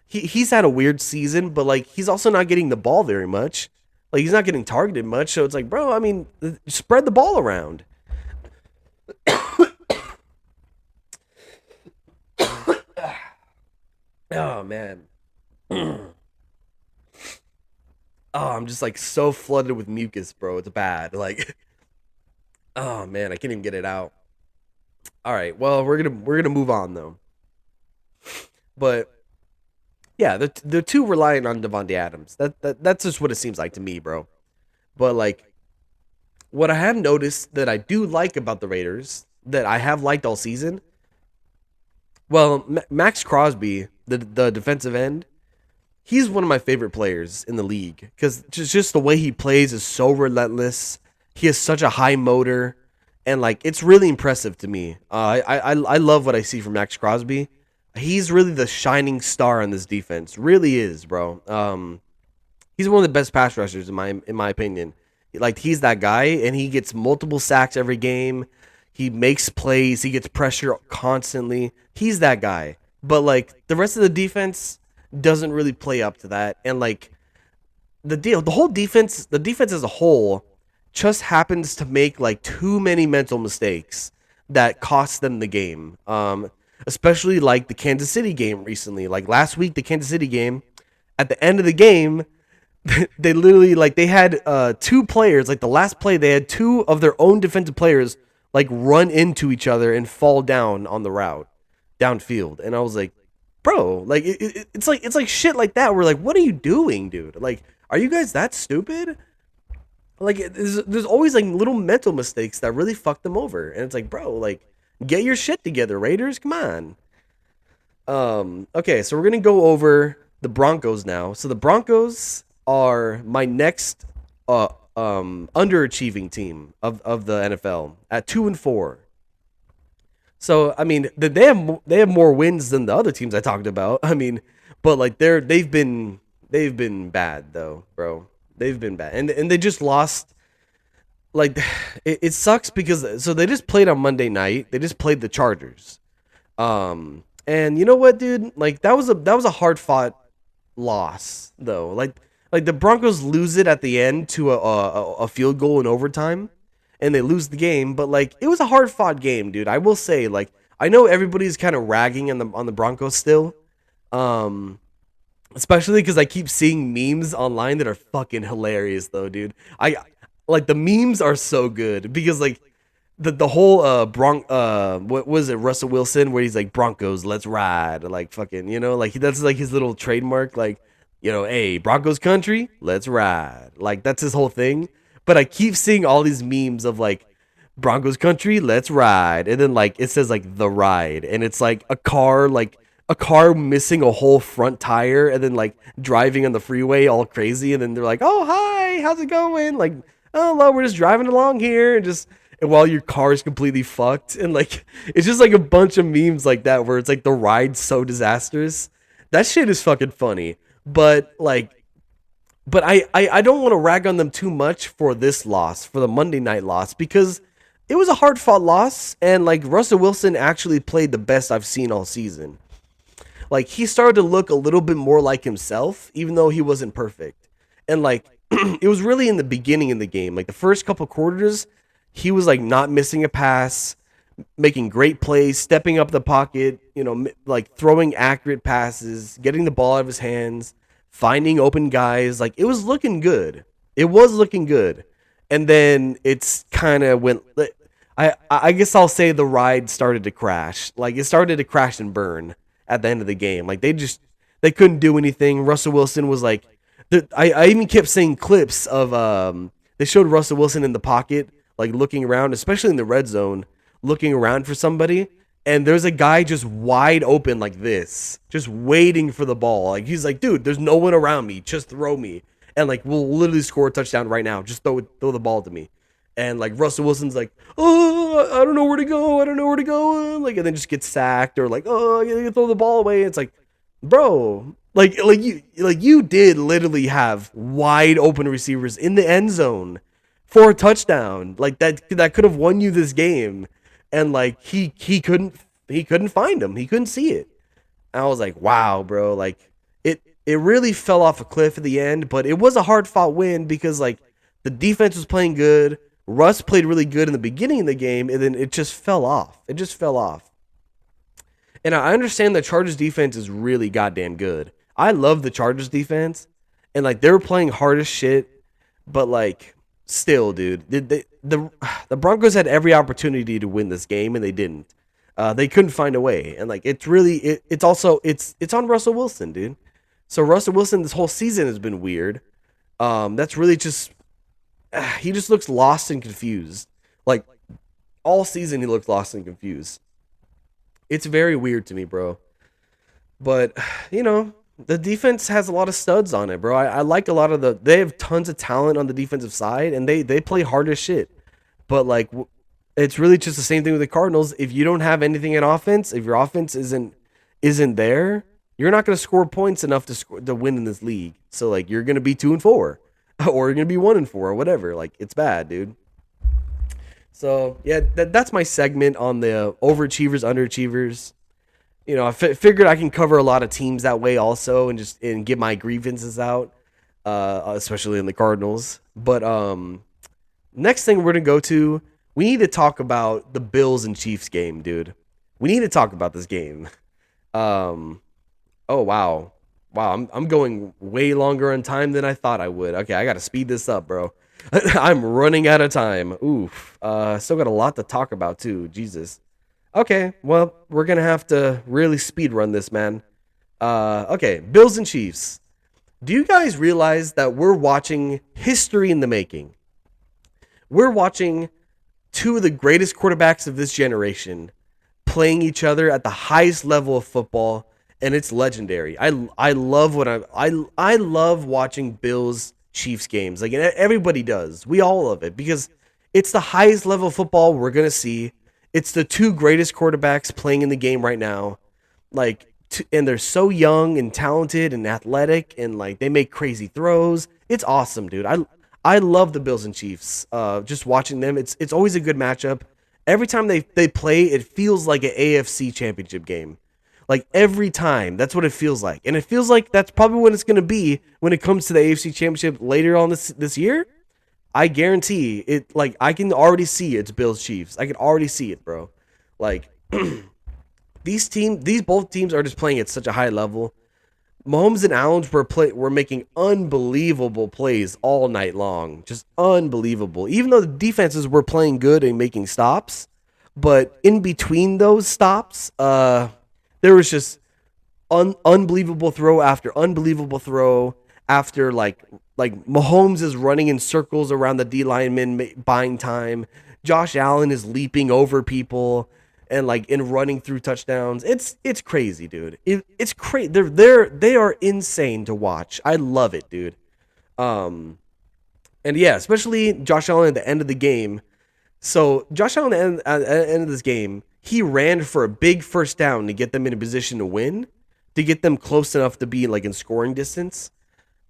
He's had a weird season, but like he's also not getting the ball very much. Like he's not getting targeted much, so it's like, bro, I mean, spread the ball around. Oh man. Oh, I'm just like so flooded with mucus, bro. It's bad. Like, oh man, I can't even get it out. All right, well, we're gonna move on though. But yeah, they're too reliant on Devontae Adams. That's just what it seems like to me, bro. But like, what I have noticed that I do like about the Raiders that I have liked all season. Well, Max Crosby, the defensive end, he's one of my favorite players in the league because just the way he plays is so relentless. He has such a high motor, and like it's really impressive to me. I love what I see from Max Crosby. He's really the shining star on this defense. Really is, bro. He's one of the best pass rushers in my opinion. Like he's that guy, and he gets multiple sacks every game. He makes plays. He gets pressure constantly. He's that guy. But like the rest of the defense doesn't really play up to that. And like the whole defense, the defense as a whole, just happens to make like too many mental mistakes that cost them the game. Especially like the Kansas City game recently. Like last week, the Kansas City game, at the end of the game, they literally like they had two players, like the last play, they had two of their own defensive players like run into each other and fall down on the route downfield. And I was like, bro, like it's like shit like that. We're like, what are you doing, dude? Like, are you guys that stupid? Like, there's always like little mental mistakes that really fuck them over. And it's like, bro, like, get your shit together, Raiders. Come on. Okay, so we're gonna go over the Broncos now. So the Broncos are my next underachieving team of the NFL at 2-4. So I mean, they have more wins than the other teams I talked about. I mean, but like they've been bad though, bro. They've been bad, and they just lost. Like it sucks because so they just played on Monday night. They just played the Chargers. And you know what, dude? Like that was a hard fought loss though. Like the Broncos lose it at the end to a field goal in overtime, and they lose the game. But like it was a hard fought game, dude. I will say, like I know everybody's kind of ragging on the Broncos still, especially because I keep seeing memes online that are fucking hilarious though, dude. I like the memes are so good because like the whole what was it, Russell Wilson, where he's like, Broncos, let's ride, like fucking, you know, like that's like his little trademark, like, you know, hey, Broncos country, let's ride. Like that's his whole thing. But I keep seeing all these memes of like Broncos country, let's ride. And then like it says like the ride, and it's like a car missing a whole front tire, and then like driving on the freeway all crazy, and then they're like, "Oh hi, how's it going?" Like, "Oh well, we're just driving along here," and while your car is completely fucked, and like it's just like a bunch of memes like that where it's like the ride's so disastrous. That shit is fucking funny, but like but I don't want to rag on them too much for this loss, for the Monday night loss, because it was a hard fought loss, and like Russell Wilson actually played the best I've seen all season. Like he started to look a little bit more like himself, even though he wasn't perfect. And like it was really in the beginning of the game, like the first couple quarters, he was like not missing a pass, making great plays, stepping up the pocket, like throwing accurate passes, getting the ball out of his hands, finding open guys. Like it was looking good. It was looking good. And then it's kind of went. I guess I'll say the ride started to crash. Like it started to crash and burn at the end of the game. Like they couldn't do anything. Russell Wilson was like, I even kept seeing clips of they showed Russell Wilson in the pocket, like looking around, especially in the red zone, looking around for somebody, and there's a guy just wide open like this, just waiting for the ball. Like he's like, dude, there's no one around me, just throw me, and like we'll literally score a touchdown right now. Just throw the ball to me. And like Russell Wilson's like, oh, I don't know where to go, like, and then just gets sacked, or like, oh, you throw the ball away. It's like, bro, you did literally have wide open receivers in the end zone for a touchdown, like that could have won you this game, and like he couldn't find him, he couldn't see it. And I was like, wow, bro, like it really fell off a cliff at the end, but it was a hard fought win because like the defense was playing good. Russ played really good in the beginning of the game, and then it just fell off. And I understand the Chargers defense is really goddamn good. I love the Chargers defense, and like they were playing hard as shit, but like still, dude, the Broncos had every opportunity to win this game, and they didn't. They couldn't find a way, and like it's on Russell Wilson, dude. So Russell Wilson this whole season has been weird. That's really just he just looks lost and confused. Like all season he looks lost and confused. It's very weird to me, bro. But the defense has a lot of studs on it, bro. I like a lot of they have tons of talent on the defensive side, and they play hard as shit. But like it's really just the same thing with the Cardinals. If you don't have anything in offense, if your offense isn't there, you're not going to score points enough to win in this league. So like you're going to be 2-4 or you're going to be 1-4 or whatever. Like it's bad, dude. So yeah, that's my segment on the overachievers, underachievers. I figured I can cover a lot of teams that way also, and get my grievances out, especially in the Cardinals. But next thing we're gonna go to, we need to talk about the Bills and Chiefs game, dude. We need to talk about this game. Oh wow, I'm going way longer on time than I thought I would. Okay, I gotta speed this up, bro. I'm running out of time. Oof. Still got a lot to talk about too. Jesus. Okay, well, we're gonna have to really speed run this, man. Okay, Bills and Chiefs. Do you guys realize that we're watching history in the making? We're watching two of the greatest quarterbacks of this generation playing each other at the highest level of football, and it's legendary. I love I love watching Bills Chiefs games. Like everybody does. We all love it because it's the highest level of football we're gonna see. It's the two greatest quarterbacks playing in the game right now. Like, and they're so young and talented and athletic, and like they make crazy throws. It's awesome, dude. I love the Bills and Chiefs. Just watching them, it's always a good matchup. Every time they play, it feels like an AFC championship game. Like every time, that's what it feels like. And it feels like that's probably what it's going to be when it comes to the AFC championship later on this year. I guarantee it. Like I can already see it's Bills Chiefs. I can already see it, bro. Like these both teams are just playing at such a high level. Mahomes and Allen were making unbelievable plays all night long, just unbelievable. Even though the defenses were playing good and making stops, but in between those stops, there was just unbelievable throw after unbelievable throw after like Mahomes is running in circles around the D lineman, buying time. Josh Allen is leaping over people and like in running through touchdowns. It's crazy, dude. It's crazy. They are insane to watch. I love it, dude. Um, and yeah, especially Josh Allen at the end of the game. So Josh Allen at the end of this game, he ran for a big first down to get them in a position to win, to get them close enough to be like in scoring distance.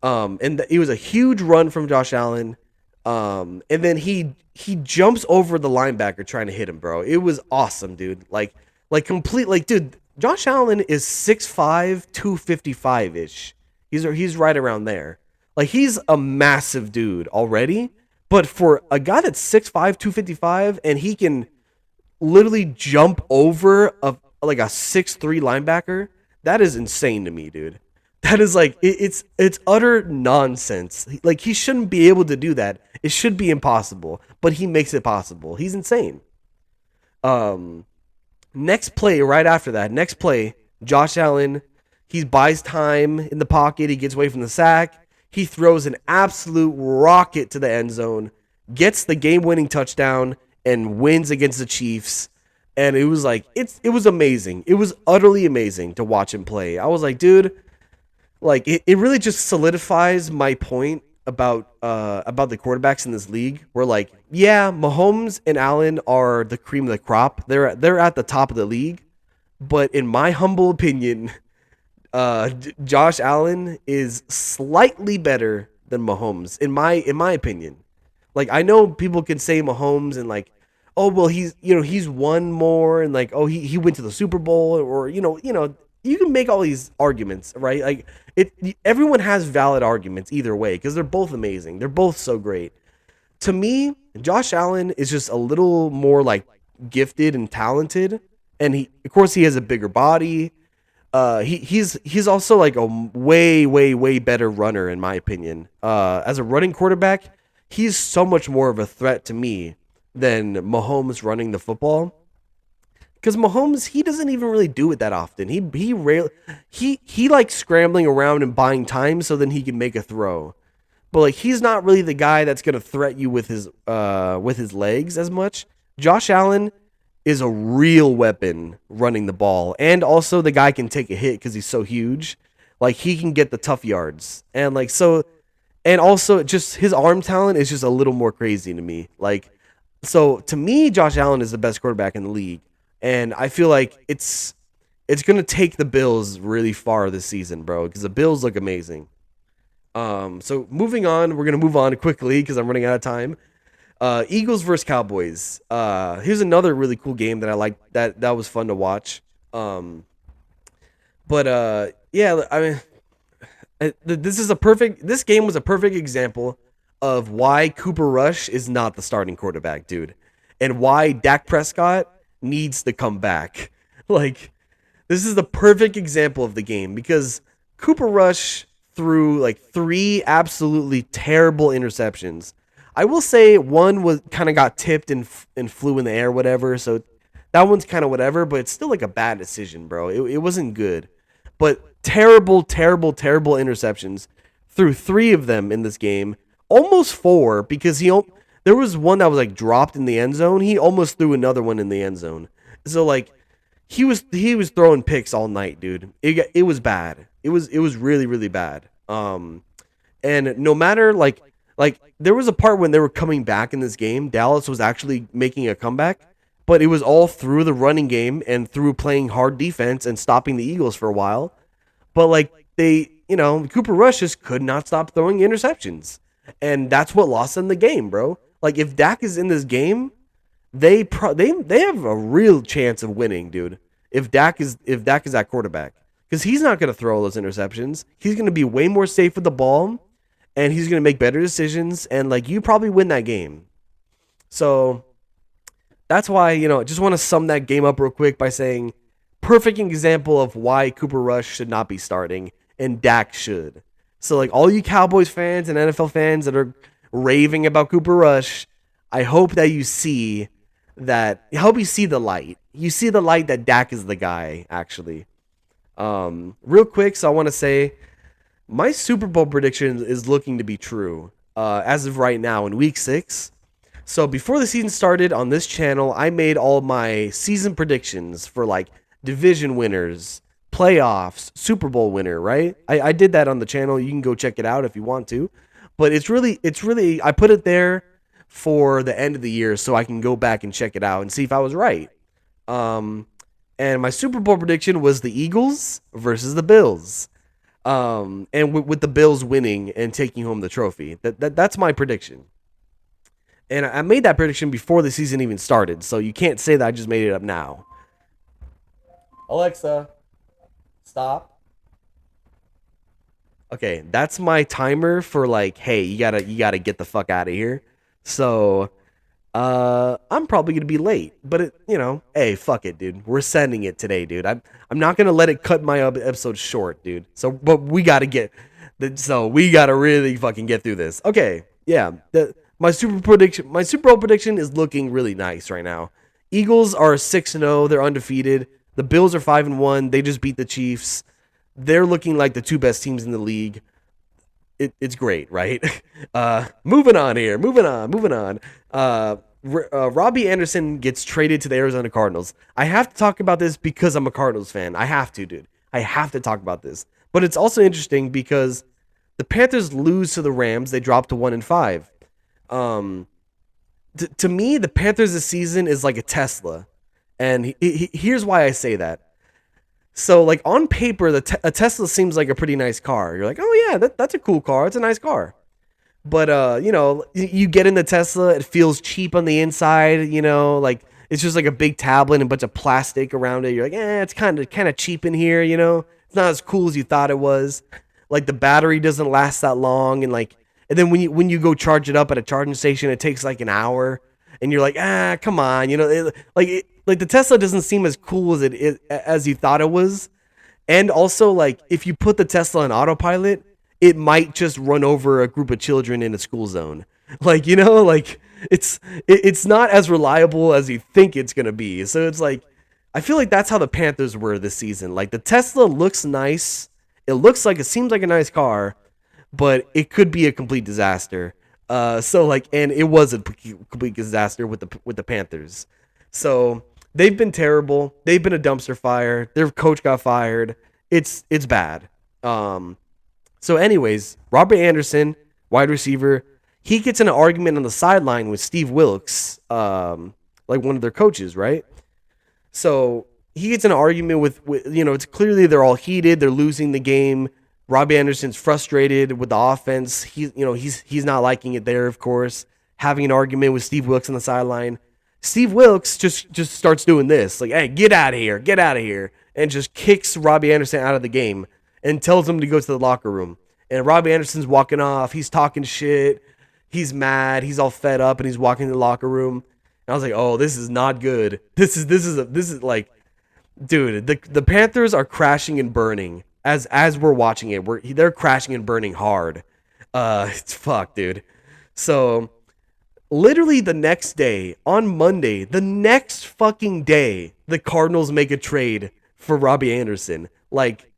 It was a huge run from Josh Allen. And then he jumps over the linebacker trying to hit him, bro. It was awesome, dude. Dude, Josh Allen is 6'5", 255-ish. He's right around there. Like, he's a massive dude already, but for a guy that's 6'5", 255, and he can literally jump over like a 6'3" linebacker, that is insane to me, dude. That is like it's utter nonsense. Like, he shouldn't be able to do that. It should be impossible, but he makes it possible. He's insane. Next play, right after that, Josh Allen, he buys time in the pocket. He gets away from the sack. He throws an absolute rocket to the end zone, gets the game-winning touchdown, and wins against the Chiefs. And it was like it was amazing. It was utterly amazing to watch him play. I was like, dude, like it really just solidifies my point about the quarterbacks in this league. Where, like, yeah, Mahomes and Allen are the cream of the crop. They're at the top of the league. But in my humble opinion, Josh Allen is slightly better than Mahomes in my opinion. Like, I know people can say Mahomes and like, oh well, he's won more, and like, oh, he went to the Super Bowl, or you can make all these arguments, right? Like, everyone has valid arguments either way because they're both amazing. They're both so great. To me, Josh Allen is just a little more like gifted and talented, and of course he has a bigger body. He's also like a way better runner in my opinion. As a running quarterback, he's so much more of a threat to me than Mahomes running the football. Because Mahomes, he doesn't even really do it that often. He likes scrambling around and buying time so then he can make a throw. But like, he's not really the guy that's gonna threat you with his legs as much. Josh Allen is a real weapon running the ball, and also the guy can take a hit because he's so huge. Like, he can get the tough yards, and like so, and also just his arm talent is just a little more crazy to me. Like, so to me, Josh Allen is the best quarterback in the league, and I feel like it's gonna take the Bills really far this season, bro, because the Bills look amazing. So moving on, we're gonna move on quickly because I'm running out of time. Eagles versus Cowboys. Here's another really cool game that I like. That was fun to watch. Yeah, I mean, this game was a perfect example of why Cooper Rush is not the starting quarterback, dude, and why Dak Prescott needs to come back. Like, this is the perfect example of the game because Cooper Rush threw like 3 absolutely terrible interceptions. I will say one was kind of got tipped and flew in the air, whatever. So that one's kind of whatever, but it's still like a bad decision, bro. It wasn't good. But terrible interceptions. Threw 3 of them in this game, almost 4 because there was one that was like dropped in the end zone. He almost threw another one in the end zone. So like he was throwing picks all night, dude. It was bad. It was really bad. And no matter like there was a part when they were coming back in this game, Dallas was actually making a comeback, but it was all through the running game and through playing hard defense and stopping the Eagles for a while. But like Cooper Rush just could not stop throwing interceptions. And that's what lost them the game, bro. Like, if Dak is in this game, they have a real chance of winning, dude. If Dak is that quarterback. Because he's not going to throw all those interceptions. He's going to be way more safe with the ball. And he's going to make better decisions, and like, you probably win that game. So that's why, just want to sum that game up real quick by saying perfect example of why Cooper Rush should not be starting and Dak should. So like, all you Cowboys fans and NFL fans that are raving about Cooper Rush, I hope that you see that. I hope you see the light. You see the light that Dak is the guy, actually. Real quick, so I want to say, my Super Bowl prediction is looking to be true as of right now in Week 6. So before the season started on this channel, I made all my season predictions for like division winners, playoffs, Super Bowl winner, right? I did that on the channel. You can go check it out if you want to. But it's really I put it there for the end of the year so I can go back and check it out and see if I was right. Um and my Super Bowl prediction was the Eagles versus the Bills. And with the Bills winning and taking home the trophy. That's my prediction. And I made that prediction before the season even started, so you can't say that I just made it up now. Alexa, stop. Okay, that's my timer for like, hey, you gotta get the fuck out of here. So, I'm probably gonna be late, but hey, fuck it, dude. We're sending it today, dude. I'm not gonna let it cut my episode short, dude. So, but we gotta really fucking get through this. Okay, yeah. My Super Bowl prediction is looking really nice right now. Eagles are 6-0. They're undefeated. The Bills are 5-1. They just beat the Chiefs. They're looking like the two best teams in the league. It's great, right? Moving on here. Moving on. Robbie Anderson gets traded to the Arizona Cardinals. I have to talk about this because I'm a Cardinals fan. I have to, dude. I have to talk about this. But it's also interesting because the Panthers lose to the Rams. They drop to 1-5. To me, the Panthers this season is like a Tesla. And here's why I say that. So, like, on paper, a Tesla seems like a pretty nice car. You're like, oh, yeah, that's a cool car. It's a nice car. But, you get in the Tesla, it feels cheap on the inside, like, it's just like a big tablet and a bunch of plastic around it. You're like, it's kind of cheap in here, It's not as cool as you thought it was. Like, the battery doesn't last that long, and then when you go charge it up at a charging station, it takes like an hour, and you're like, come on, like the Tesla doesn't seem as cool as you thought it was. And also, like, if you put the Tesla on autopilot, it might just run over a group of children in a school zone. Like, like it's not as reliable as you think it's gonna be. So it's like, I feel like that's how the Panthers were this season. Like, the Tesla looks nice. It seems like a nice car, but it could be a complete disaster. And it was a complete disaster with the Panthers. So they've been terrible. They've been a dumpster fire. Their coach got fired. It's bad. So anyways, Robert Anderson, wide receiver, he gets in an argument on the sideline with Steve Wilkes, like one of their coaches, right? So he gets in an argument with it's clearly they're all heated. They're losing the game. Robbie Anderson's frustrated with the offense. He's not liking it there, of course. Having an argument with Steve Wilkes on the sideline. Steve Wilkes just starts doing this. Like, hey, get out of here. And just kicks Robbie Anderson out of the game and tells him to go to the locker room. And Robbie Anderson's walking off. He's talking shit. He's mad. He's all fed up, and he's walking to the locker room. And I was like, oh, this is not good. This is like, dude, the Panthers are crashing and burning. As we're watching it, they're crashing and burning hard. It's fucked, dude. So literally the next day, on Monday, the next fucking day, the Cardinals make a trade for Robbie Anderson. Like,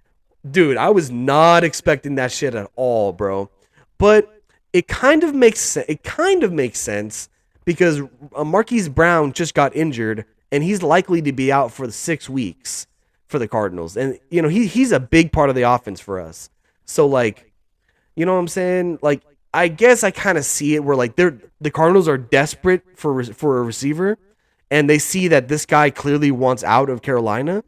dude, I was not expecting that shit at all, bro. But it kind of makes sense because Marquise Brown just got injured and he's likely to be out for the 6 weeks for the Cardinals. And, he's a big part of the offense for us. So, like, you know what I'm saying? Like, I guess I kind of see it where, like, the Cardinals are desperate for a receiver, and they see that this guy clearly wants out of Carolina,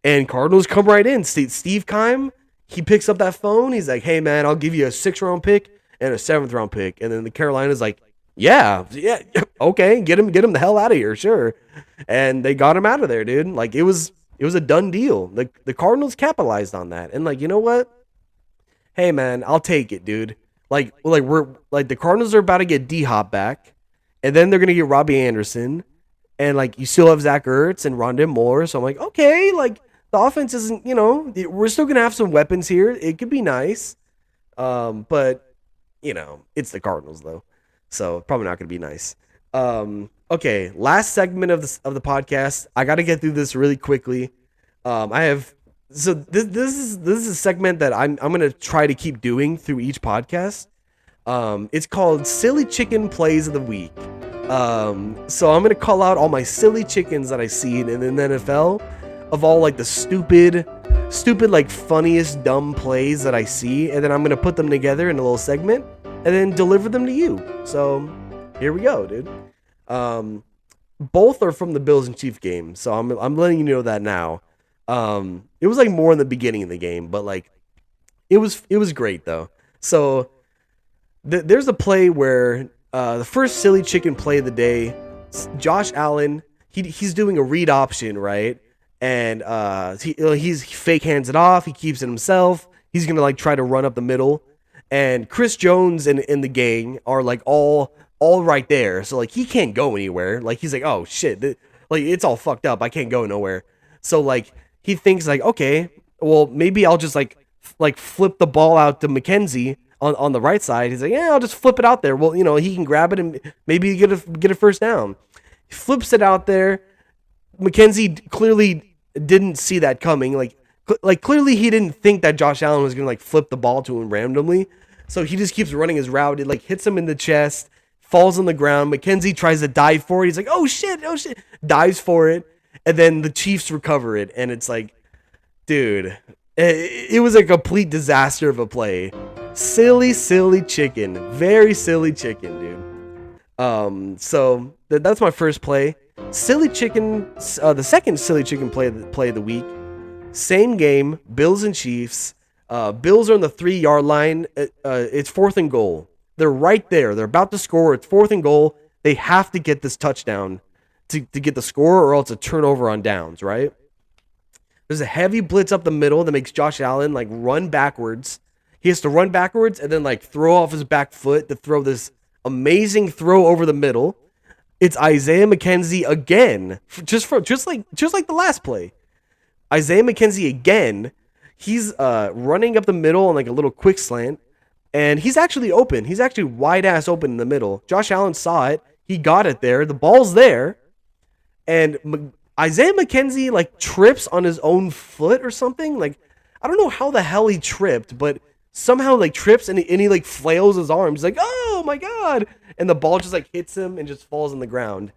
and Cardinals come right in. Steve Keim, he picks up that phone. He's like, hey, man, I'll give you a 6th-round pick and a 7th-round pick. And then the Carolina's like, yeah, okay, get him the hell out of here, sure. And they got him out of there, dude. Like, it was a done deal. The Cardinals capitalized on that. And, like, you know what? Hey, man, I'll take it, dude. Like we're like the Cardinals are about to get D-Hop back, and then they're gonna get Robbie Anderson, and like you still have Zach Ertz and Rondé Moore. So I'm like, okay, like the offense isn't, we're still gonna have some weapons here. It could be nice, but it's the Cardinals though, so probably not gonna be nice. Okay, last segment of the podcast. I got to get through this really quickly. This is a segment that I'm gonna try to keep doing through each podcast. It's called Silly Chicken Plays of the Week. So I'm gonna call out all my silly chickens that I see in the NFL, of all like the stupid like funniest dumb plays that I see, and then I'm gonna put them together in a little segment and then deliver them to you. So here we go, dude. Both are from the Bills and Chiefs game, so I'm letting you know that now. It was like more in the beginning of the game, but like it was great though. So there's a play where the first silly chicken play of the day, Josh Allen, he's doing a read option, right? And he fake hands it off. He keeps it himself. He's gonna like try to run up the middle, and Chris Jones and the gang are like all right there. So like he can't go anywhere. Like he's like, oh shit, like it's all fucked up. I can't go nowhere. So like he thinks like, okay, well maybe I'll just like flip the ball out to McKenzie on the right side. He's like, yeah, I'll just flip it out there. Well, he can grab it and maybe get a first down. He flips it out there. McKenzie clearly didn't see that coming. Like clearly he didn't think that Josh Allen was gonna like flip the ball to him randomly. So he just keeps running his route. It like hits him in the chest, falls on the ground. McKenzie tries to dive for it. He's like, oh shit, dives for it, and then the Chiefs recover it, and it's like, dude, it was a complete disaster of a play. Silly chicken. Very silly chicken, dude. So that's my first play. Silly chicken, the second silly chicken play of the week. Same game, Bills and Chiefs. Bills are on the 3-yard line. It's 4th and goal. They're right there. They're about to score. It's 4th and goal. They have to get this touchdown to get the score, or else a turnover on downs, right? There's a heavy blitz up the middle that makes Josh Allen like run backwards. He has to run backwards and then like throw off his back foot to throw this amazing throw over the middle. It's Isaiah McKenzie again, just like the last play. Isaiah McKenzie again. He's running up the middle on like a little quick slant, and he's actually open. He's actually wide ass open in the middle. Josh Allen saw it. He got it there. The ball's there, and Isaiah McKenzie like trips on his own foot or something. Like I don't know how the hell he tripped, but somehow like trips and he like flails his arms like, oh my god, and the ball just like hits him and just falls on the ground.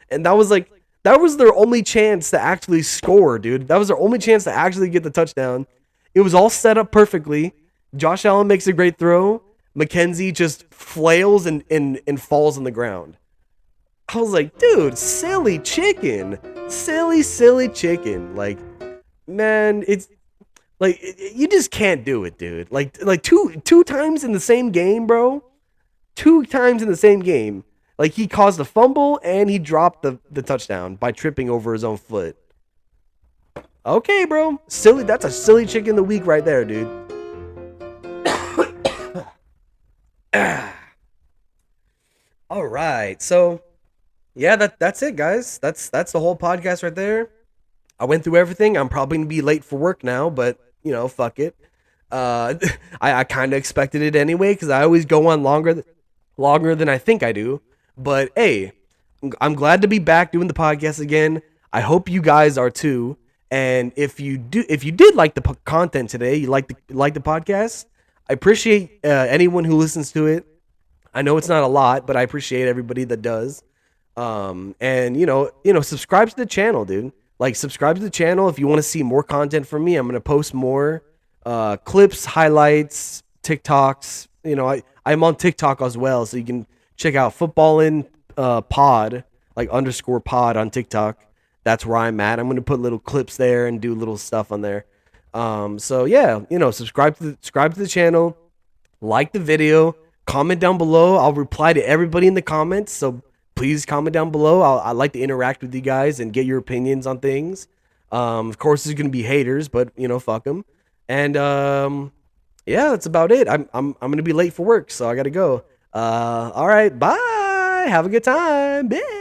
And that was their only chance to actually score, dude. That was their only chance to actually get the touchdown. It was all set up perfectly. Josh Allen makes a great throw. McKenzie just flails and falls on the ground. I was like, dude, silly chicken. Silly chicken. Like, man, it's like you just can't do it, dude. Like two times in the same game, bro. 2 times in the same game. Like he caused a fumble and he dropped the touchdown by tripping over his own foot. Okay, bro. Silly. That's a silly chicken of the week right there, dude. All right. So, yeah, that's it, guys. That's the whole podcast right there. I went through everything. I'm probably going to be late for work now, but, fuck it. I kind of expected it anyway because I always go on longer than I think I do. But, hey, I'm glad to be back doing the podcast again. I hope you guys are too. And if you did like the content today, you like the podcast, I appreciate anyone who listens to it. I know it's not a lot, but I appreciate everybody that does. And subscribe to the channel, dude. Like, subscribe to the channel if you want to see more content from me. I'm gonna post more clips, highlights, TikToks. I'm on TikTok as well, so you can check out Footballin' Pod, like _pod on TikTok. That's where I'm at. I'm going to put little clips there and do little stuff on there. So yeah, subscribe to the channel, like the video, comment down below. I'll reply to everybody in the comments. So please comment down below. I like to interact with you guys and get your opinions on things. Of course, there's going to be haters, but fuck them. And yeah, that's about it. I'm going to be late for work, so I got to go. All right, bye. Have a good time. Bye.